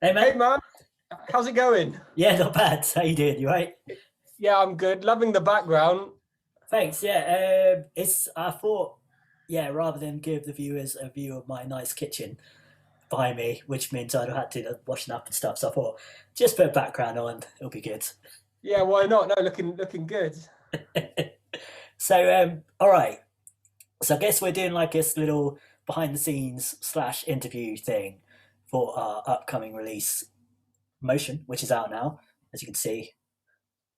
Hey Hey man, man, how's it going? yeah, not bad. How you doing? You right? Yeah, I'm good. Loving the background. Thanks. Yeah, it's. I thought, yeah, rather than give the viewers a view of my nice kitchen behind me, which means I'd have had to washing up and stuff. So I thought, just put a background on, it'll be good. Yeah, why not? No, looking good. So, all right. So I guess we're doing like this little behind the scenes slash interview thing for our upcoming release, Motion, which is out now, as you can see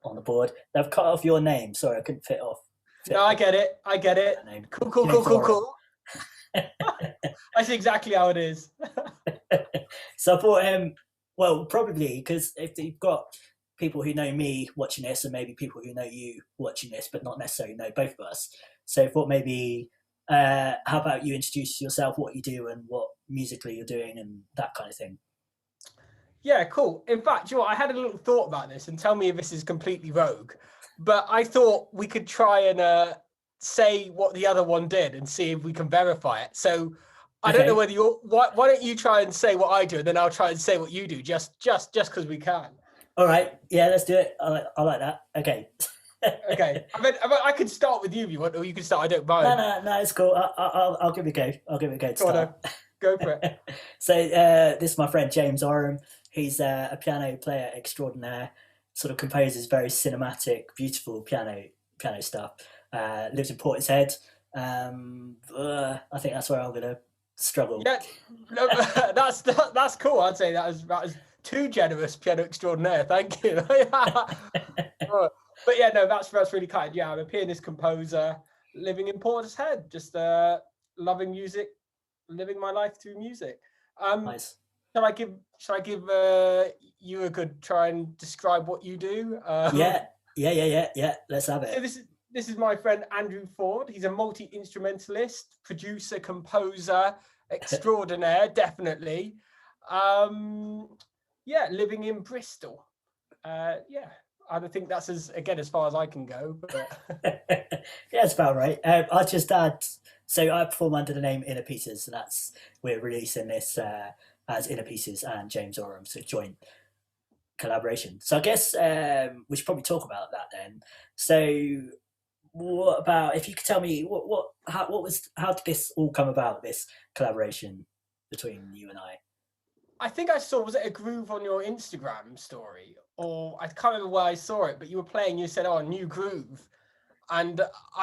on the board. They've cut off your name. Sorry, I couldn't No, fit I get it. I get that it. name. Cool, cool, cool, James cool, Oram. cool. That's exactly how it is. So I thought, well, probably because if you've got people who know me watching this, and maybe people who know you watching this, but not necessarily know both of us. So I thought maybe, how about you introduce yourself, what you do, and what musically you're doing, and that kind of thing. Yeah, cool. In fact, you know what? I had a little thought about this, and tell me if this is completely rogue. But I thought we could try and say what the other one did and see if we can verify it. So I don't know Okay. whether you're. Why don't you try and say what I do, and then I'll try and say what you do, just because we can. All right. Yeah, let's do it. I like that. Okay. Okay. I could start with you if you want, or you can start. I don't No, mind. no, no, it's cool. I'll give it a go. I'll give it a go to Go on, start. then. Go for it. So this is my friend James Oram. He's a piano player extraordinaire. Sort of composes very cinematic, beautiful piano stuff. Lives in Portishead. I think that's where I'm gonna struggle. Yeah, no, that's cool. I'd say that is too generous, piano extraordinaire. Thank you. Oh, but yeah, no, that's really kind. Yeah, I'm a pianist composer living in Portishead, just loving music, living my life through music. Um, Nice. shall I give you a good try and describe what you do? Yeah, yeah. Let's have So it. this is my friend Andrew Ford. He's a multi-instrumentalist, producer, composer, extraordinaire, definitely. Um, yeah, living in Bristol. Yeah, I don't think that's as far as I can go. But Yeah, it's about right. I'll just add. So I perform under the name Inner Pieces, and that's we're releasing this as Inner Pieces and James Oram, so joint collaboration. So I guess we should probably talk about that then. So what about if you could tell me how did this all come about? This collaboration between you and I. I think I saw, was it a groove on your Instagram story, or I can't remember where I saw it, but you were playing. You said, "Oh, a new groove." And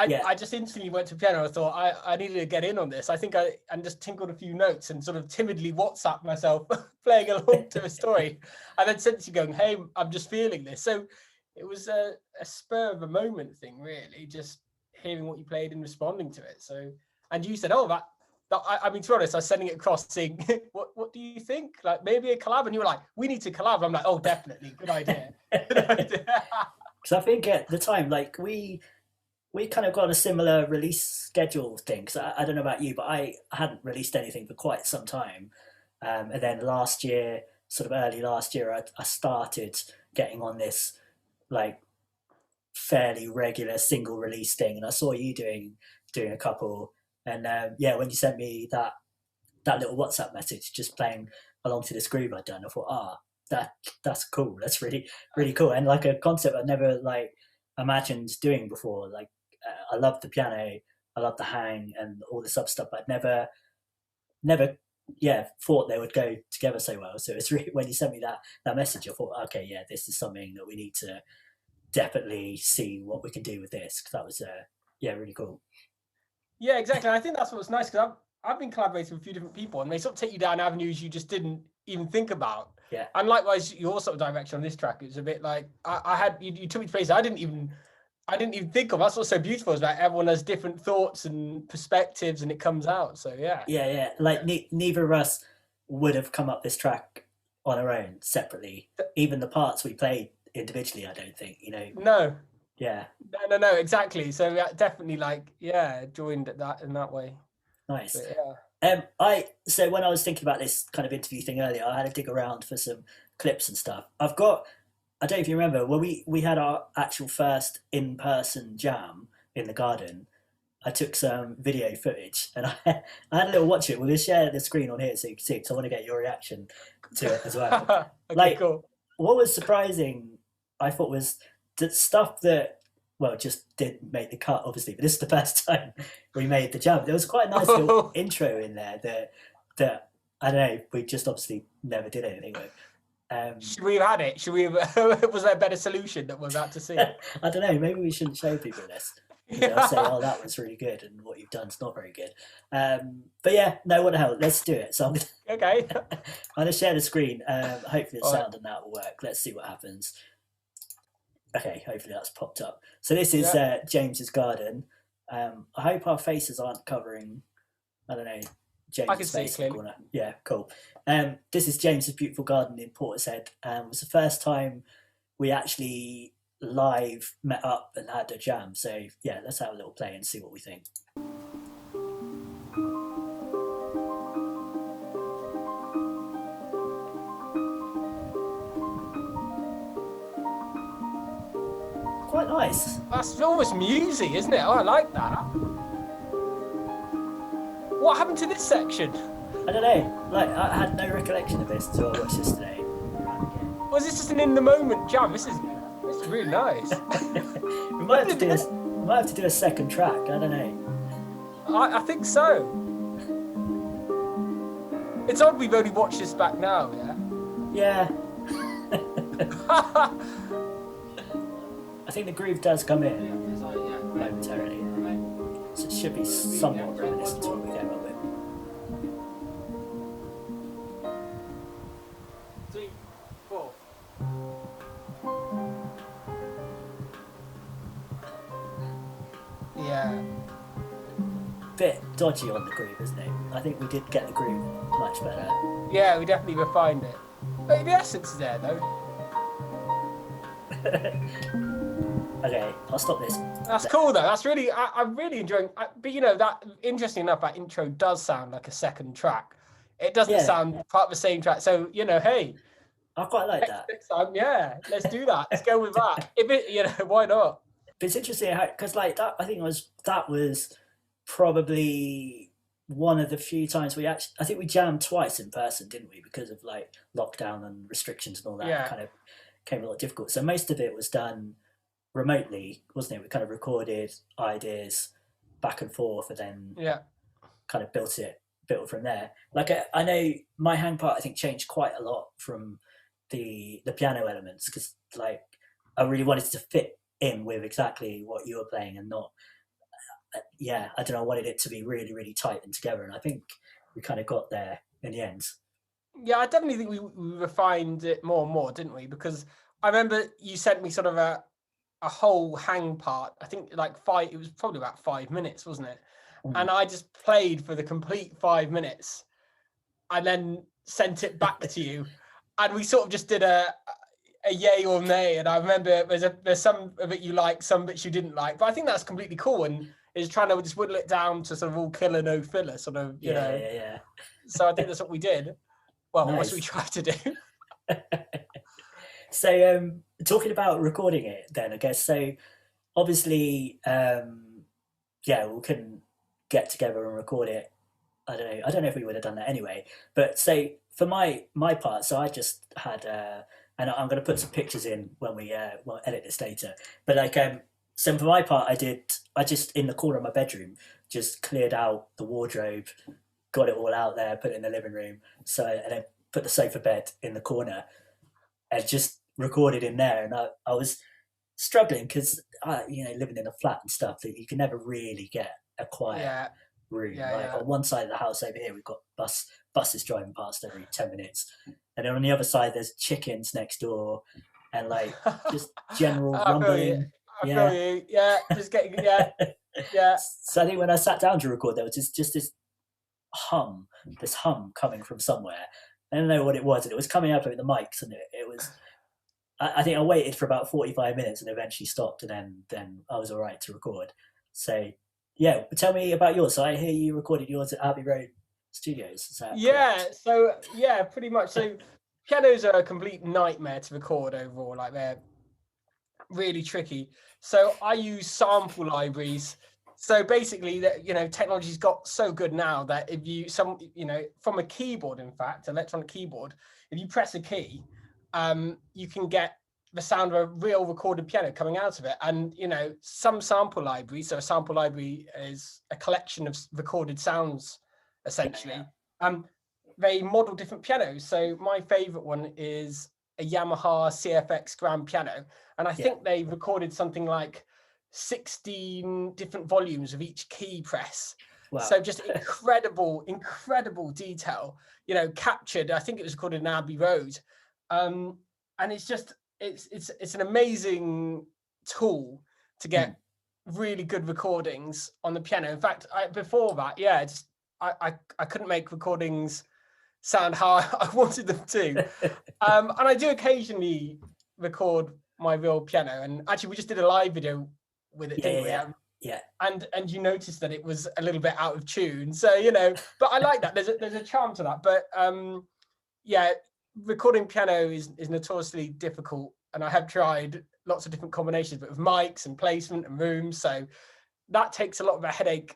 Yeah, I just instantly went to piano. I thought I needed to get in on this. I think I and just tinkled a few notes and sort of timidly WhatsApp myself playing along to a story, and then sent you going, "Hey, I'm just feeling this." So it was a spur of a moment thing, really, just hearing what you played and responding to it. So and you said, "Oh, I mean, to be honest, I was sending it across, saying, what do you think? Like maybe a collab?" And you were like, "We need to collab." I'm like, "Oh, definitely, good idea, good idea." because I think at the time, like we kind of got a similar release schedule thing. Because I don't know about you, but I hadn't released anything for quite some time. And then last year, sort of early last year, I started getting on this like fairly regular single release thing, and I saw you doing a couple. And yeah, when you sent me that little WhatsApp message, just playing along to this groove I'd done, I thought, that's cool. That's really cool, and like a concept I'd never like imagined doing before. Like I love the piano, I love the hang and all the sub stuff, but I'd never yeah thought they would go together so well. So it's really when you sent me that message, I thought, okay, yeah, this is something that we need to definitely see what we can do with this, because that was yeah, really cool. Yeah, exactly. I think that's what's nice because I've been collaborating with a few different people, and they sort of take you down avenues you just didn't even think about. Yeah, And likewise, your sort of direction on this track is a bit like I had you took me to places I didn't even think of. That's what's so beautiful is like everyone has different thoughts and perspectives, and it comes out. So yeah, yeah. Like neither of us would have come up this track on our own separately. Even the parts we played individually, I don't think. no, Yeah, no, exactly. So yeah, definitely like yeah, joined at that in that way. nice. But yeah. I so when I was thinking about this kind of interview thing earlier, I had to dig around for some clips and stuff. I've got. I don't know if you remember when we had our actual first in person jam in the garden. I took some video footage, and I had a little watch it. We'll share the screen on here so you can see. Because I want to get your reaction to it as well. Okay, cool. What was surprising, I thought, was the stuff that just didn't make the cut, obviously. But this is the first time we made the jump. There was quite a nice little intro in there that I don't know. We just obviously never did anything with. Should we have had it? Should we have, was there a better solution that we're about to see? I don't know. Maybe we shouldn't show people this. They'll say, "Oh, that was really good," and what you've done's not very good. But yeah, no, what the hell? Let's do it. So I'm gonna share the screen. Hopefully the sound and that will work. Let's see what happens. Okay, hopefully that's popped up. So this is James's garden. I hope our faces aren't covering. I don't know. James's face in the corner. Yeah, cool. This is James's beautiful garden in Portishead. It was the first time we actually live met up and had a jam. So yeah, let's have a little play and see what we think. Quite nice. That's almost music, isn't it? Oh, I like that. What happened to this section? I don't know. Like, I had no recollection of this until I watched this today. Was this just an in the moment jam? This is really nice. we might have to do a second track. I don't know. I think so. It's odd we've only watched this back now. Yeah. I think the groove does come in momentarily, so it should be somewhat reminiscent to what we came up with. 3, 4. Yeah. Bit dodgy on the groove, isn't it? I think we did get the groove much better. Yeah, we definitely refined it. But the essence is there, though. Okay, I'll stop this. That's cool though. That's really, I'm really enjoying. But you know, that interesting enough, that intro does sound like a second track. It doesn't sound part of the same track. So you know, hey, I quite like that. Next time, yeah, let's do that. Let's go with that. If it, you know, why not? But it's interesting how, because like that, I think that was probably one of the few times I think we jammed twice in person, didn't we? Because of like lockdown and restrictions and all that. It kind of came a lot difficult. So most of it was done remotely, wasn't it? We kind of recorded ideas back and forth, and then kind of built it from there. Like I know my hang part I think changed quite a lot from the piano elements, because like I really wanted to fit in with exactly what you were playing and not I don't know, I wanted it to be really, really tight and together, and I think we kind of got there in the end. Yeah, I definitely think we refined it more and more, didn't we? Because I remember you sent me sort of a whole hang part. I think like it was probably about 5 minutes, wasn't it? And I just played for the complete 5 minutes and then sent it back to you. And we sort of just did a yay or nay. And I remember there's some of it you liked, some bits you didn't like. But I think that's completely cool. And is trying to just whittle it down to sort of all killer, no filler, sort of, you know. Yeah. So I think that's what we did. Well, nice. What we tried to do. So talking about recording it then, I guess, so obviously we couldn't get together and record it. I don't know if we would have done that anyway, but so for my part, so I just had and I'm going to put some pictures in when we edit this later, but like so for my part, I just in the corner of my bedroom just cleared out the wardrobe, got it all out there, put it in the living room, and then put the sofa bed in the corner and just recorded in there. And I was struggling because living in a flat and stuff, that you can never really get a quiet room. On one side of the house over here, we've got buses driving past every 10 minutes, and then on the other side there's chickens next door, and like just general rumbling. I feel you. Yeah, just getting yeah. So I think when I sat down to record, there was just this hum coming from somewhere. I don't know what it was, and it was coming up over the mics, and it was. I think I waited for about 45 minutes and eventually stopped, and then I was all right to record. So yeah, tell me about yours. So I hear you recorded yours at Abbey Road Studios. Is that correct? So yeah, pretty much. So pianos are a complete nightmare to record overall. Like they're really tricky. So I use sample libraries So basically, that technology's got so good now that if you from a keyboard, in fact, electronic keyboard, if you press a key, you can get the sound of a real recorded piano coming out of it. And some sample libraries. So a sample library is a collection of recorded sounds, essentially. They model different pianos. So my favorite one is a Yamaha CFX grand piano, and I think they recorded something like 16 different volumes of each key press. Wow. So just incredible detail, captured. I think it was recorded in Abbey Road. And it's just, it's an amazing tool to get really good recordings on the piano. In fact, before that, I couldn't make recordings sound how I wanted them to. And I do occasionally record my real piano. And actually, we just did a live video with it, didn't we? Yeah. And you noticed that it was a little bit out of tune. So, but I like that. There's a charm to that. But recording piano is notoriously difficult. And I have tried lots of different combinations, but with mics and placement and rooms. So that takes a lot of a headache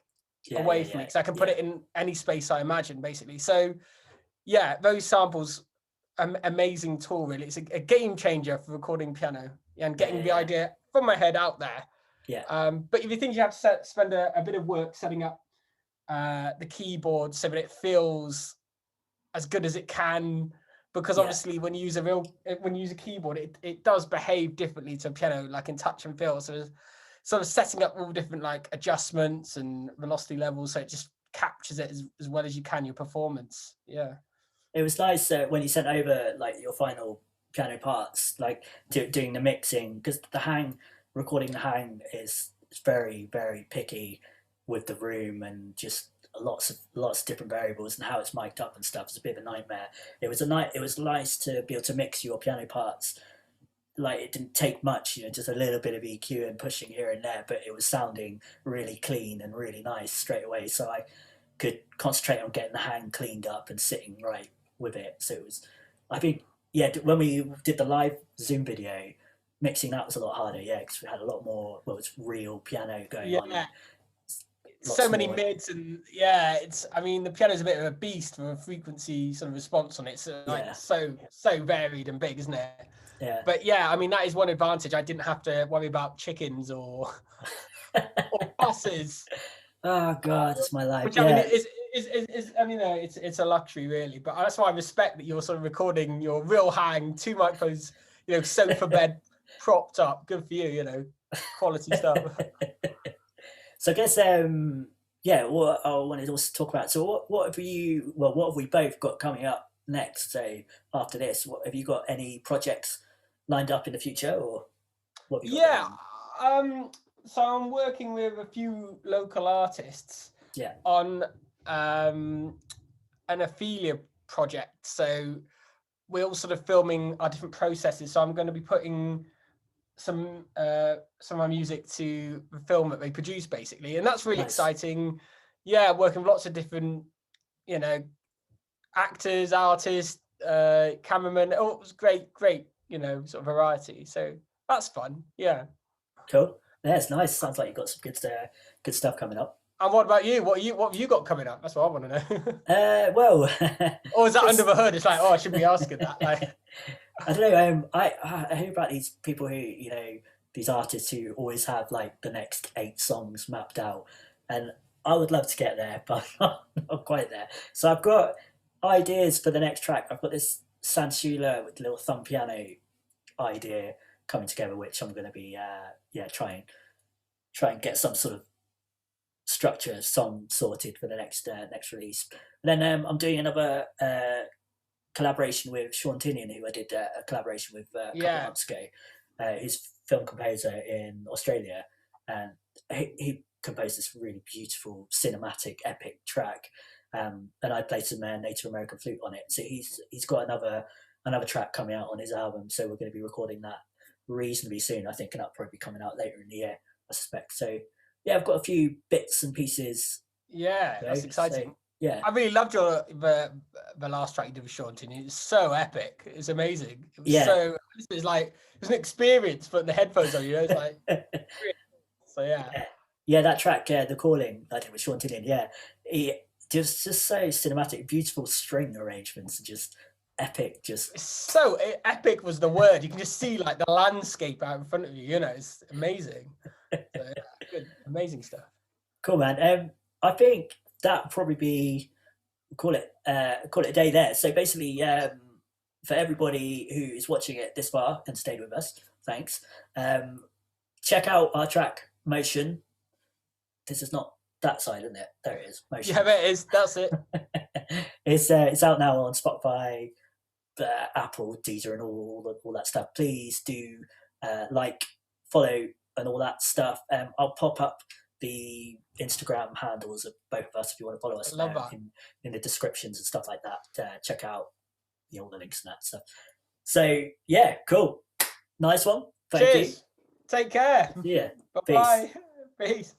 away from me, because I can put it in any space I imagine, basically. So those samples, amazing tool, really. It's a game changer for recording piano and getting the idea from my head out there. But if you think you have to spend a bit of work setting up the keyboard so that it feels as good as it can, because obviously when you use a keyboard, it does behave differently to a piano, like in touch and feel. So sort of setting up all different like adjustments and velocity levels, so it just captures it as well as you can, your performance. It was nice when you sent over like your final piano parts, like doing the mixing, because recording the hang is very, very picky with the room and just lots of different variables, and how it's mic'd up and stuff. It's a bit of a nightmare. It was nice to be able to mix your piano parts. Like, it didn't take much, just a little bit of EQ and pushing here and there, but it was sounding really clean and really nice straight away. So I could concentrate on getting the hang cleaned up and sitting right with it. So it was, I think, when we did the live Zoom video, mixing that was a lot harder, because we had a lot more, it's real piano going on. So many mids, and the piano's a bit of a beast with a frequency sort of response on it. So so varied and big, isn't it? But that is one advantage. I didn't have to worry about chickens or buses. Oh God, it's my life. Which it's a luxury, really. But that's why I respect that you're sort of recording your real hang, 2 microphones, sofa bed propped up. Good for you, quality stuff. So I guess what I wanted to also talk about. So what have we both got coming up next? So after this, what have you got? Any projects lined up in the future, or what have you got so I'm working with a few local artists on an Ophelia project. So we're all sort of filming our different processes. So I'm going to be putting some of my music to the film that they produce, basically, and that's really exciting. Working with lots of different actors, artists, cameramen. Oh, it was great sort of variety. So that's fun. Cool. It's nice. Sounds like you've got some good stuff coming up. And what about you? What have you got coming up? That's what I want to know. Or is that under the hood? It's like, I should be asking that. Like, I don't know. I hear about these people who, these artists who always have like the next 8 songs mapped out, and I would love to get there, but I'm not quite there. So I've got ideas for the next track. I've got this Sansula with little thumb piano idea coming together, which I'm going to be try and get some sort of structure song sorted for the next release. And then I'm doing another collaboration with Sean Tinian, who I did a collaboration with a couple of months ago. He's film composer in Australia, and he composed this really beautiful cinematic epic track, and I played some Native American flute on it. So he's got another track coming out on his album, so we're going to be recording that reasonably soon, I think, and that'll probably be coming out later in the year, I suspect. So I've got a few bits and pieces. That's exciting. So, I really loved the last track you did with Sean Tinian. It's so epic. It's amazing. It was it was an experience putting the headphones on. It's like so. Yeah, that track, The Calling, I think with Sean Tillian, yeah. Just so cinematic, beautiful string arrangements, just epic, just So epic was the word. You can just see like the landscape out in front of you. You know, it's amazing. So yeah, good, amazing stuff. cool, man. I think that would probably be call it a day there. So basically, for everybody who is watching it this far and stayed with us, thanks. Check out our track Motion. This is not that side, isn't it? There it is. Motion. Yeah, it is. That's it. It's out now on Spotify, Apple, Deezer, and all that stuff. Please do like, follow, and all that stuff. I'll pop up the Instagram handles of both of us if you want to follow us in the descriptions and stuff like that. Check out all the links and that stuff. So yeah, cool, nice one. Thank Cheers. you. Take care. Yeah. Bye. Peace. Peace.